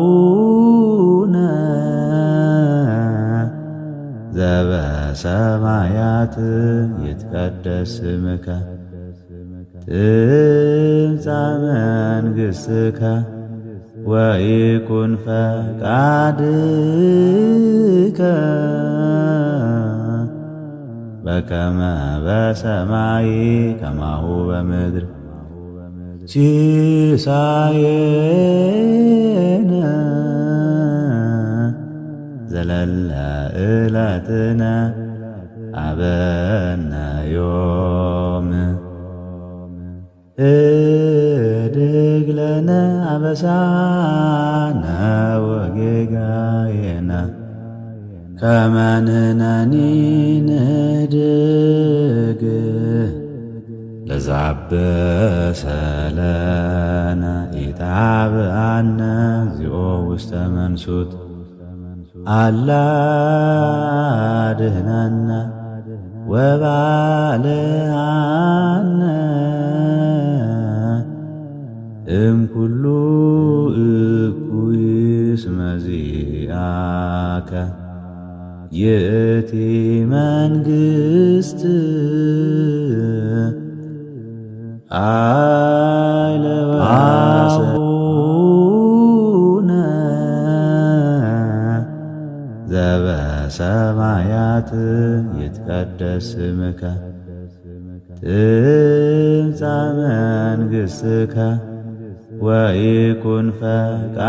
አቡነ ዘበሰማያት ይትቀደስ ስምከ ትምጻእ መንግሥትከ ወይኩን ፈቃድከ በከመ በሰማይ ከማሁ በምድር ሲሳየነ ዘለለ ዕለትነ ሀበነ ዮም እድግ ለነ አበሳነ ወጌጋየነ ከመ ንሕነኒ ንህድግ ለዘአበሰ ለነ ኢታብአነ እግዚኦ ውስተ መንሱት አላ አድኅነነ ወባልሐነ እምኩሉ እኩይ እስመ ዚአከ ይእቲ መንግሥት ኃይለ ወአቡነ ዘበሰማያት ይትቀደስ ስምከ ትምጻእ መንግሥትከ ወይኩን ፈቃድከ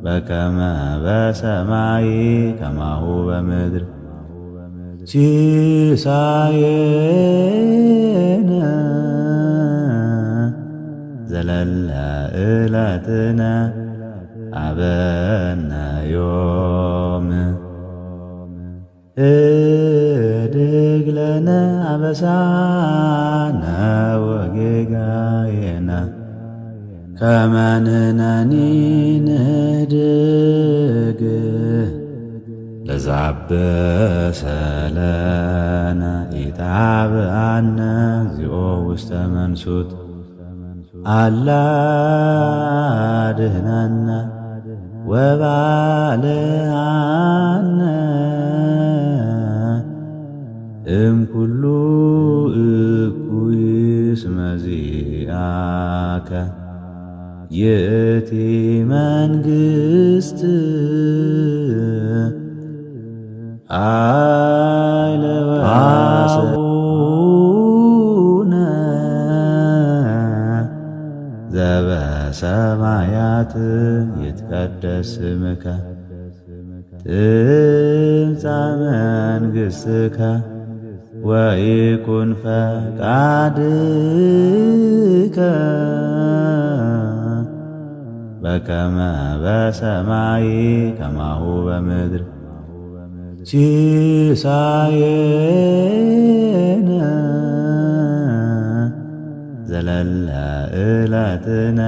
በከመ በሰማይ ከማሁ በምድር ሲሳየነ ዘለለ ዕለትነ ሀበነ ዮም እድግ ለነ አበሳነ ወጌጋየነ ከመ ንሕነኒ ንህድግ ለዘአበሰ ለነ ኢታብአነ እግዚኦ ውስተ መንሱት አላ አድኅነነ ወባልሐነ እምኩሉ እኩይ እስመ ዚአከ ይእቲ መንግሥት ኃይለ ወአቡነ ዘበሰማያት ይትቀደስ ስምከ ትምጻእ መንግሥትከ ወይኩን ፈቃድከ በከመ በሰማይ ከማሁ በምድር ሲሳየነ ዘለለ ዕለትነ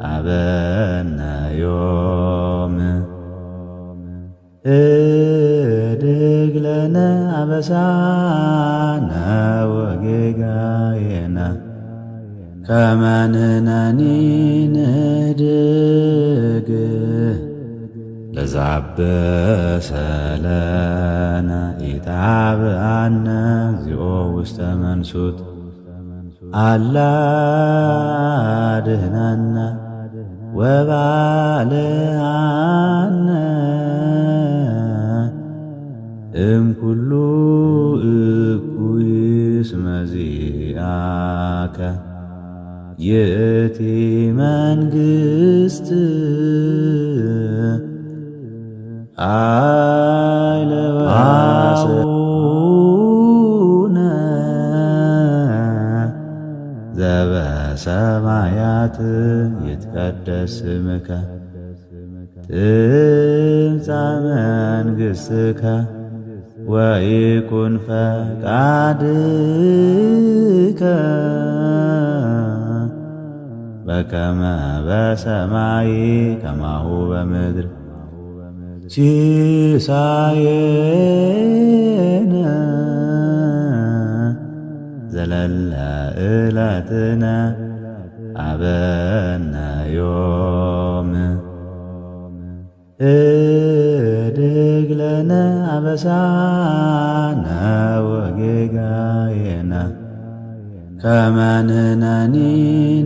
ሀበነ ዮም እድግ ለነ አበሳነ ወጌጋየነ ከመ ንሕነኒ ንህድግ ለዘአበሰ ለነ ኢታብአነ እግዚኦ ውስተ መንሱት አላ አድኅነነ ወባልሐነ እምኩሉ እኩይ እስመ ዚአከ ይእቲ መንግሥት ኃይለ ወአቡነ ዘበሰማያት ይትቀደስ ስምከ ትምጻእ መንግሥትከ ወይኩን ፈቃድከ በከመ በሰማይ ከማሁ በምድር ሲሳየነ ዘለለ ዕለትነ አበነ ዮም እድግ ለነ አበሳነ ወጌጋየነ ከመ ንሕነኒ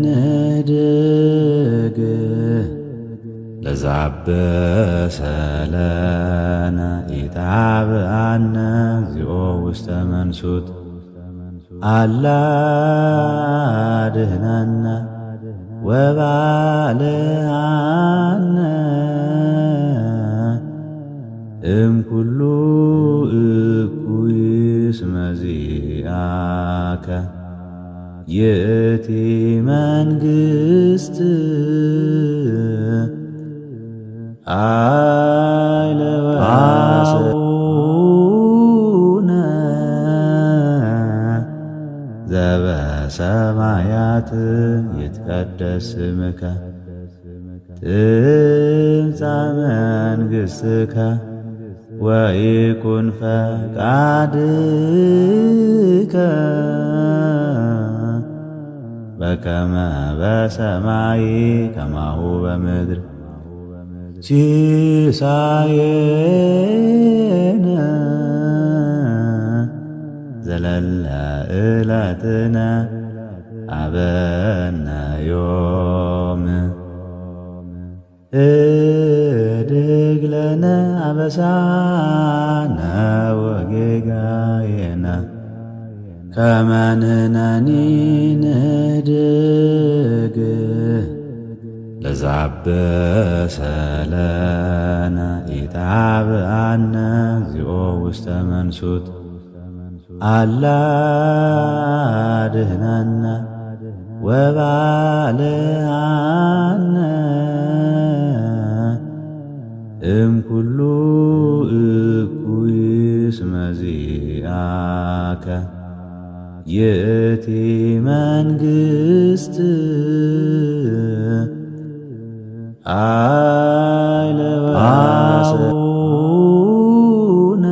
ንህድግ ለዘአበሰ ለነ ኢታብአነ እግዚኦ ውስተ መንሱት አላ አድኅነነ ወባልዓነ እምኩሉ እኩይ እስመ ዚአከ ይእቲ መንግሥት ኃይለ ወአቡነ ዘበሰማያት ይትቀደስ ስምከ ትምጻእ መንግሥትከ ወይኩን ፈቃድከ በከመ በሰማይ ከማሁ በምድር ሲሳየነ ዘለለ ዕለትነ ሀበነ ዮም እድግ ለነ አበሳነ ወጌጋየነ ከመ ንሕነኒ ንህድግ ለዘአበሰ ለነ ኢታብአነ እግዚኦ ውስተ መንሱት አላ አድኅነነ ወባልዓነ እምኩሉ እኩይ እስመ ዚአከ ይእቲ መንግሥት ኃይለ ወአቡነ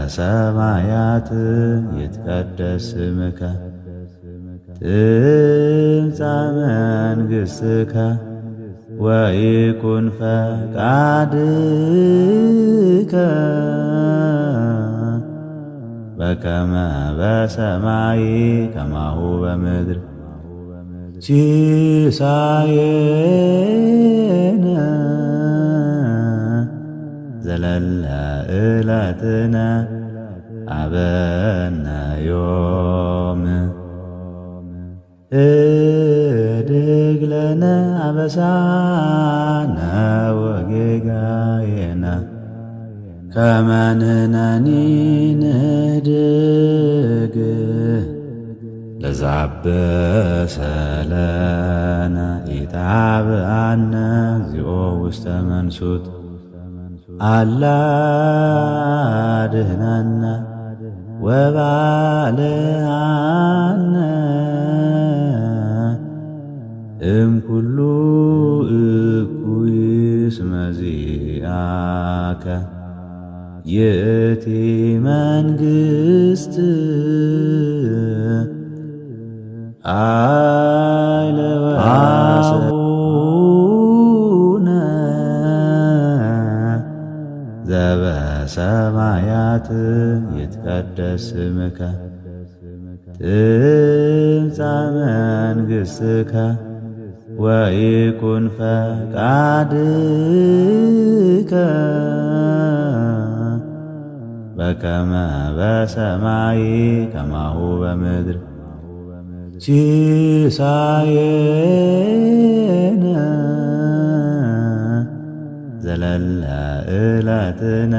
ዘበሰማያት ይትቀደስ ስምከ ትምጻእ መንግሥትከ ወይኩን ፈቃድከ በከመ በሰማይ ከማሁ በምድር ሲሳየነ ዘለለ ዕለትነ ሀበነ ዮም እድግ ለነ አበሳነ ወጌጋየነ ከመ ንሕነኒ ንህድግ ለዘአበሰ ለነ ኢታብአነ እግዚኦ ውስተ መንሱት አላ አድኅነነ ወባልዓነ እምኩሉ እኩይ እስመ ዚአከ ይእቲ መንግሥት ኃይለ ወአቡነ ዘበሰማያት ይትቀደስ ስምከ ትምጻእ መንግሥትከ ወይኩን ፈቃድከ በከመ በሰማይ ከማሁ በምድር ሲሳየነ ዘለለ ዕለትነ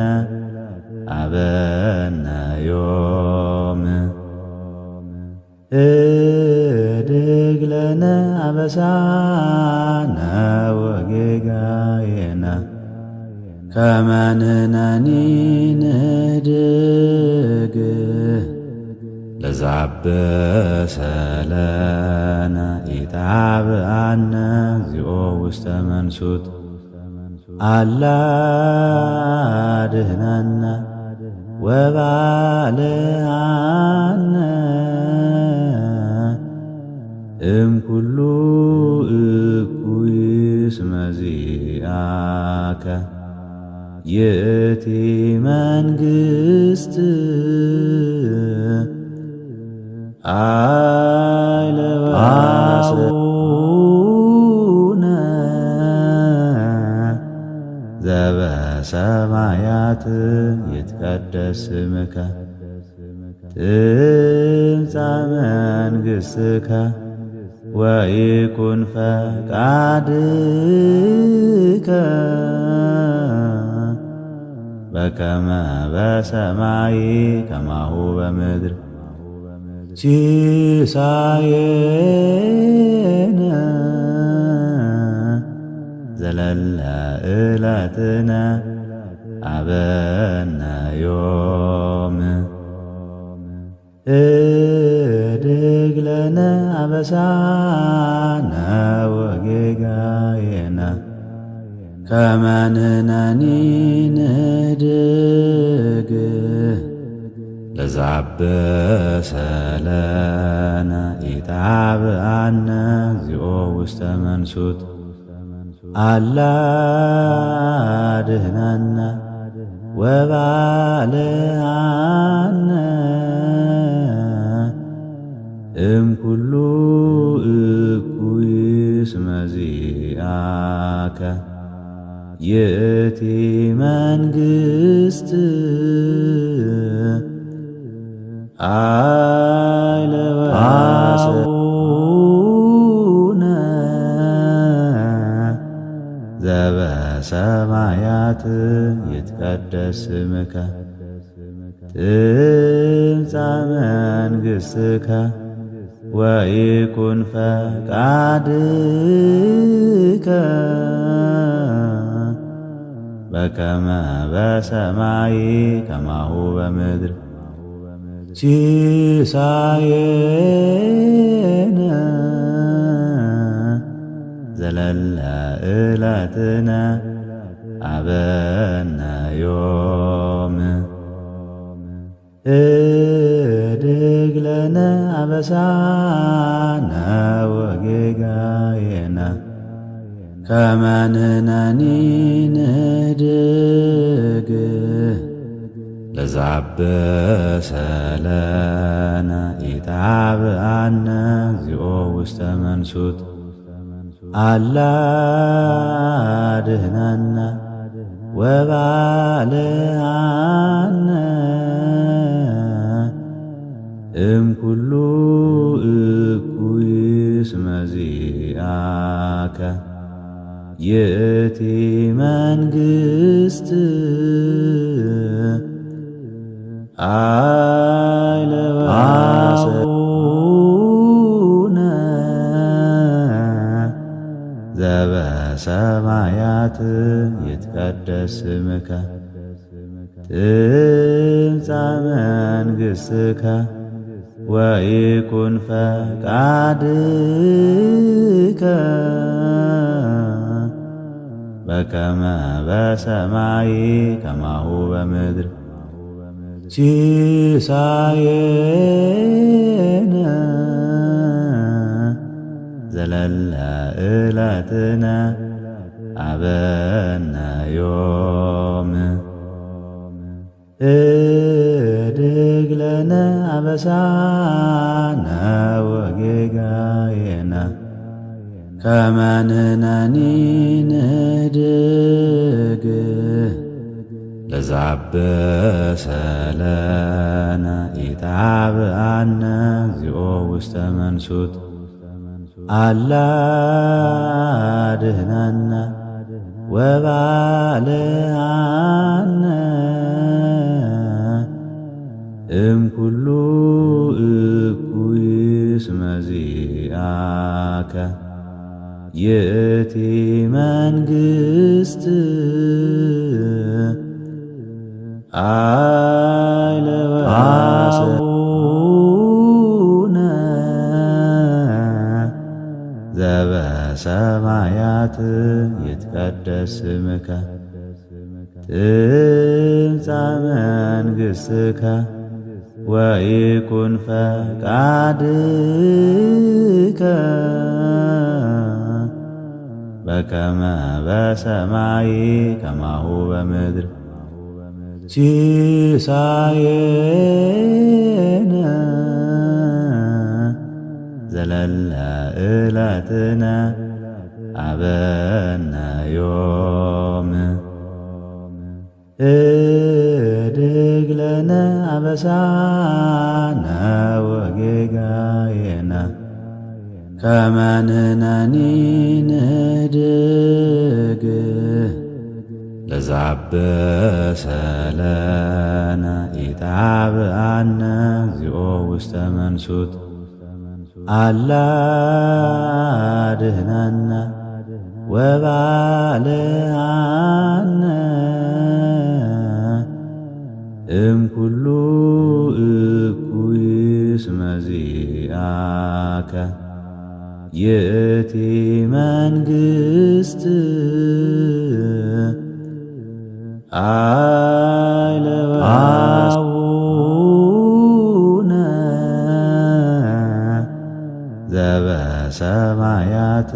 ሀበነ ዮም እድግ ለነ አበሳነ ወጌጋየነ ከመ ንሕነኒ ንህድግ ለዘአበሰ ለነ ኢታብአነ እግዚኦ ውስተ መንሱት አላ አድኅነነ ወባልዓነ እምኩሉ እኩይ እስመ ዚአከ ይእቲ መንግሥት አቡነ ዘበሰማያት ይትቀደስ ስምከ ትምጻእ መንግሥትከ ወይኩን ፈቃድከ በከመ በሰማይ ከማሁ በምድር ሲሳየነ ዘለለ ዕለትነ ሀበነ ዮም እድግ ለነ አበሳነ ወጌጋየነ ከመ ንሕነኒ ንህድግ ለዘአበሰ ለነ ኢታብአነ እግዚኦ ውስተ መንሱት አላ አድኅነነ ወባልዓነ እምኩሉ እኩይ እስመ ዚአከ ይእቲ መንግሥት አቡነ ዘበሰማያት ይትቀደስ ስምከ ትምጻእ መንግሥትከ ወይኩን ፈቃድከ በከመ በሰማይ ከማሁ በምድር ሲሳየነ ዘለለ ዕለትነ ሀበነ ዮም እድግ ለነ አበሳነ ወጌጋየነ ከመ ንሕነኒ ንህድግ ለዘአበሰ ለነ ኢታብአነ እግዚኦ ውስተ መንሱት አላ አድኅነነ ወባልዓነ እምኩሉ እኩይ እስመ ዚአከ ይእቲ መንግሥት አቡነ ዘበሰማያት ይትቀደስ ስምከ ትምጻእ መንግሥትከ ወይኩን ፈቃድከ በከመ በሰማይ ከማሁ በምድር ሲሳየነ ዘለለ ዕለትነ ሀበነ ዮም እድግ ለነ አበሳነ ወጌጋየነ ከመ ንሕነኒ ንህድግ ለዘአበሰ ለነ ኢታብአነ እግዚኦ ውስተ መንሱት አላ አድኅነነ ወባልዓነ እምኩሉ እኩይ እስመ ዚአከ ይእቲ መንግሥት አቡነ ዘበሰማያት ይትቀደስ ስምከ ትምጻእ መንግሥትከ መንግሥትከ ወይኩን ፈቃድከ በከመ በሰማይ ከማሁ በምድር ሲሳየነ ዘለለ ዕለትነ ሀበነ ዮም እድግ ለነ አበሳነ ወጌጋየነ ከመ ንሕነኒ ንህድግ ለዘአበሰ ለነ ኢታብአነ እግዚኦ ውስተ መንሱት አላ አድኅነነ ወባልሐነ እምኩሉ እኩይ እስመ ዚአከ ይእቲ መንግሥት ኃይለ አቡነ ዘበሰማያት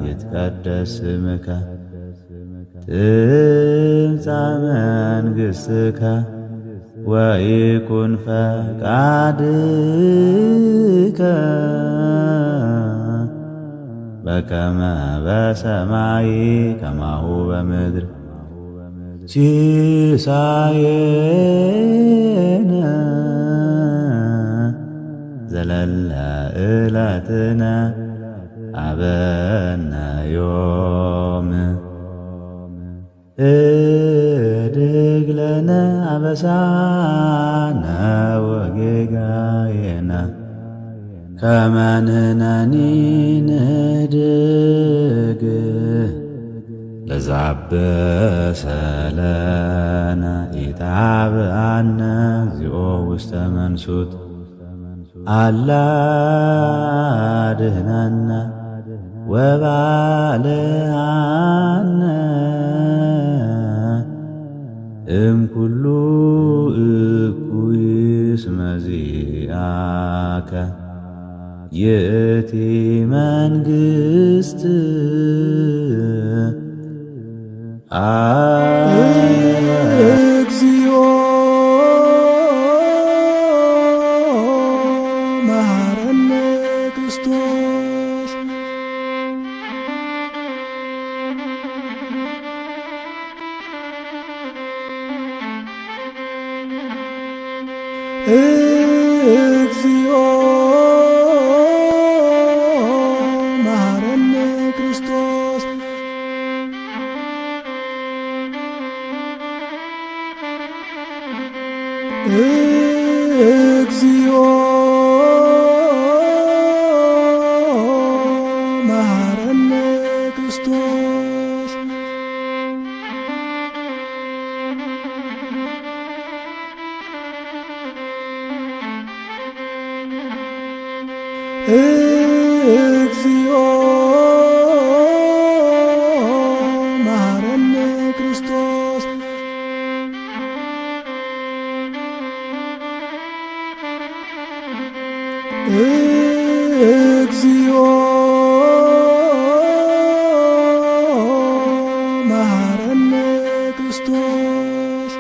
ይትቀደስ ስምከ ትምጻእ መንግሥትከ ወይኩን ፈቃድከ በከመ በሰማይ ከማሁ በምድር ሲሳየነ ዘለለ ዕለትነ ሀበነ ዮም እድግ ለነ አበሳነ ወጌጋየነ ከመ ንሕነኒ ንህድግ ለዘአበሰ ለነ ኢታብአነ እግዚኦ ውስተ መንሱት አላ አድኅነነ ወባልሐነ እምኩሉ እኩይ እስመ ዚአከ ይእቲ መንግሥት እግዚኦ መሐረነ ክርስቶስ እግዚኦ መሐረነ ክርስቶስ እግዚኦ መሐረነ ክርስቶስ እግዚኦ መሐረነ ክርስቶስ እግዚኦ መሐረነ ክርስቶስ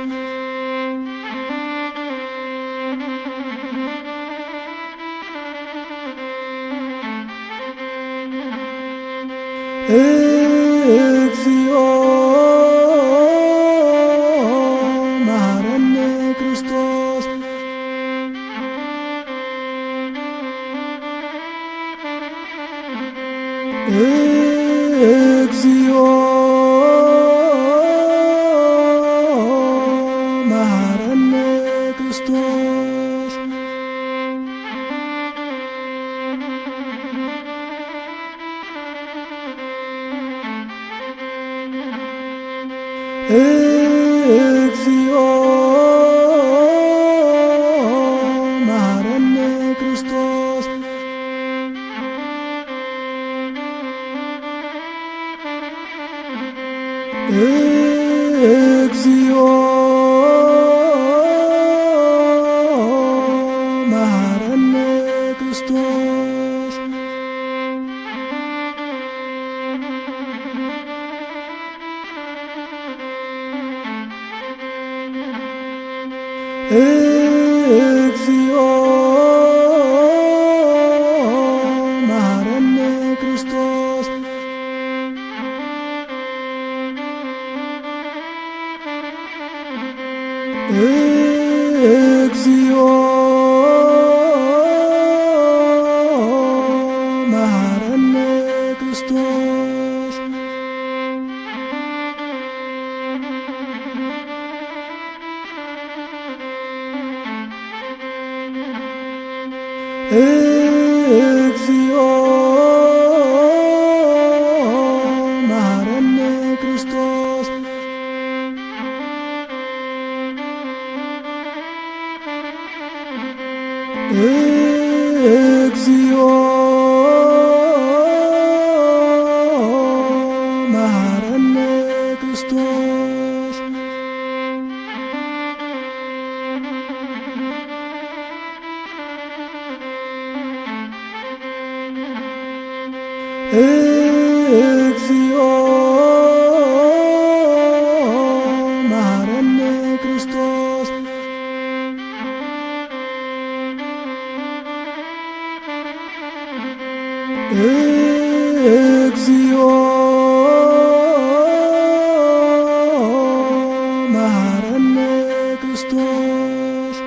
እግዚኦ መሐረነ ክርስቶስ እግዚኦ መሐረነ ክርስቶስ እግዚኦ መሐረነ ክርስቶስ ክርስቶስ እግዚኦ መሐረነ ክርስቶስ እግዚኦ መሐረነ ክርስቶስ እግዚኦ መሐረነ ክርስቶስ እግዚኦ መሐረነ ክርስቶስ እግዚኦ መሐረነ ክርስቶስ እግዚኦ መሐረነ ክርስቶስ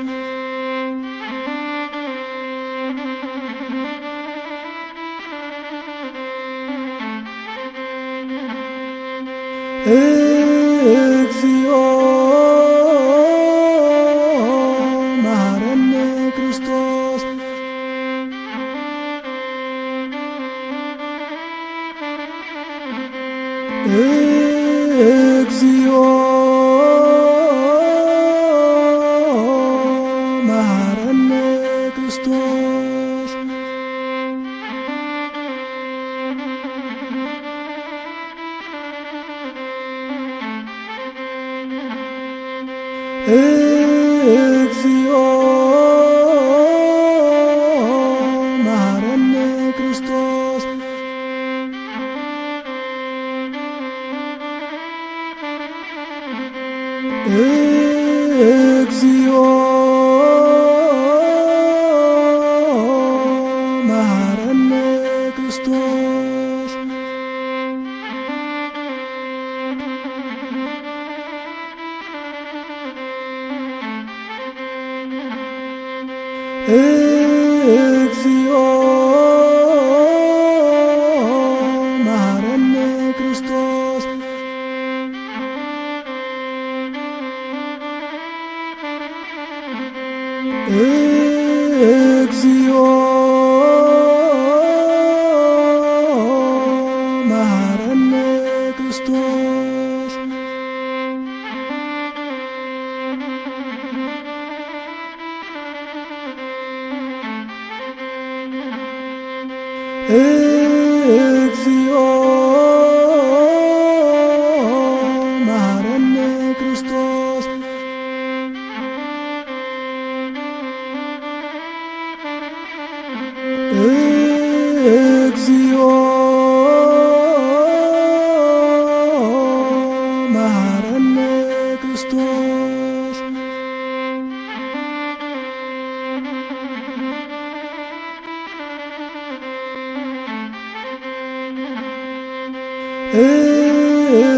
እግዚኦ መሐረነ ክርስቶስ እግዚኦ መሐረነ ክርስቶስ እግዚኦ መሐረነ ክርስቶስ እግዚኦ መሐረነ ክርስቶስ እግዚኦ መሐረነ ክርስቶስ እግዚኦ መሐረነ ክርስቶስ እግዚኦ መሐረነ ክርስቶስ እግዚኦ መሐረነ ክርስቶስ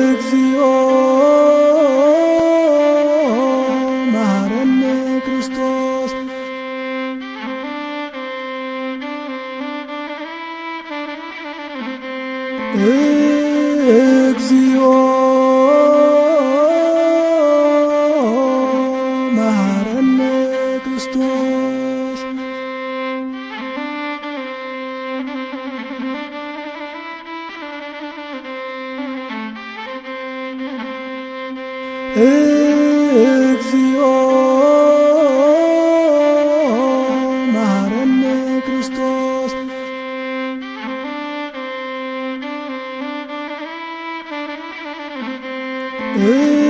እግዚኦ መሐረነ ክርስቶስ እግዚኦ መሐረነ ክርስቶስ እግዚኦ መሐረነ ክርስቶስ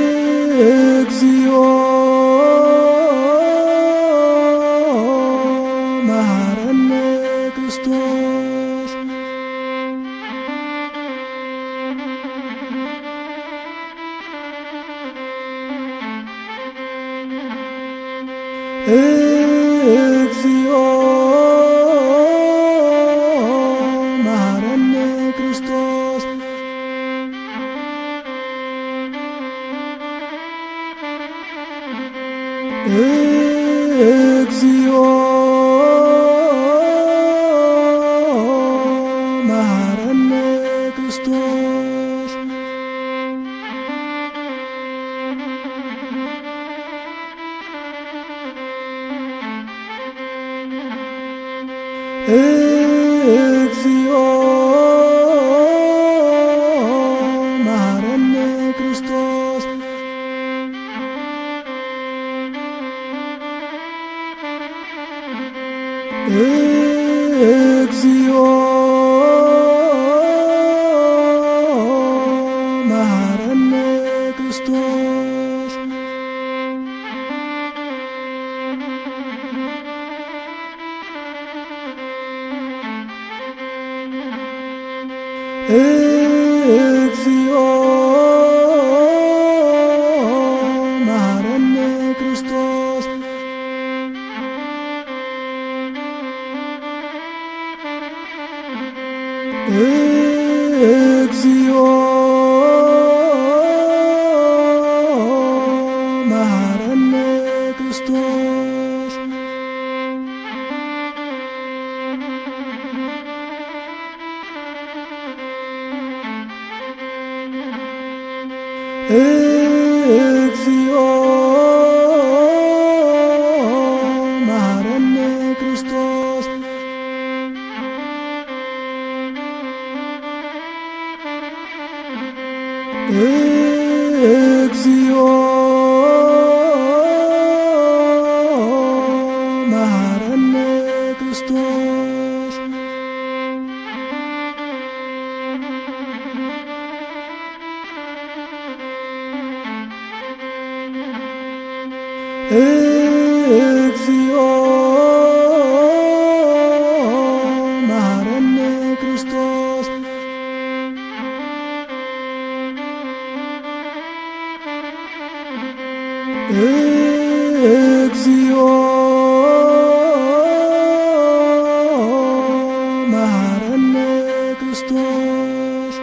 እግዚኦ መሐረነ ክርስቶስ እግዚኦ መሐረነ ክርስቶስ እግዚኦ መሐረነ ክርስቶስ እግዚኦ መሐረነ ክርስቶስ እግዚኦ መሐረነ ክርስቶስ እግዚኦ መሐረነ ክርስቶስ እግዚኦ መሐረነ ክርስቶስ እግዚኦ መሐረነ ክርስቶስ እግዚኦ መሐረነ ክርስቶስ እግዚኦ መሐረነ ክርስቶስ እግዚኦ መሐረነ ክርስቶስ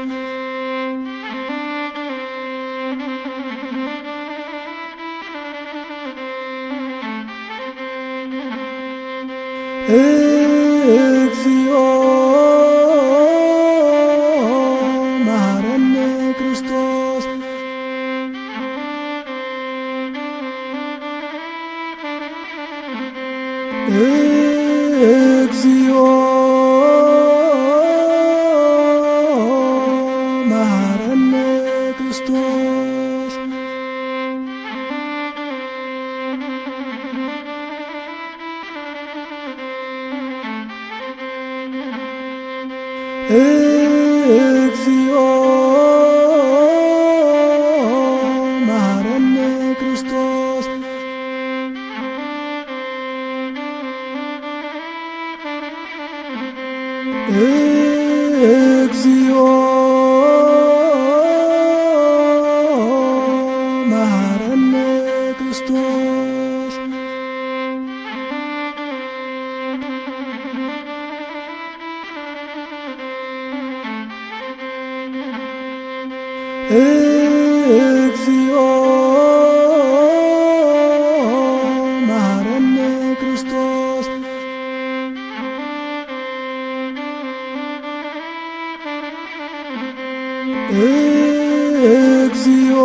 እግዚኦ መሐረነ ክርስቶስ እግዚኦ መሐረነ ክርስቶስ እግዚኦ መሐረነ ክርስቶስ እግዚኦ መሐረነ ክርስቶስ እግዚኦ መሐረነ ክርስቶስ እግዚኦ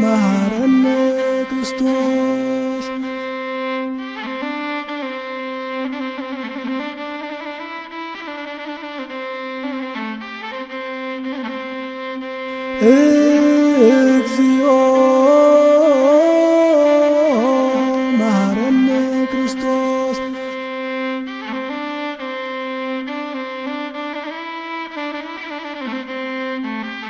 መሐረነ ክርስቶስ እግዚኦ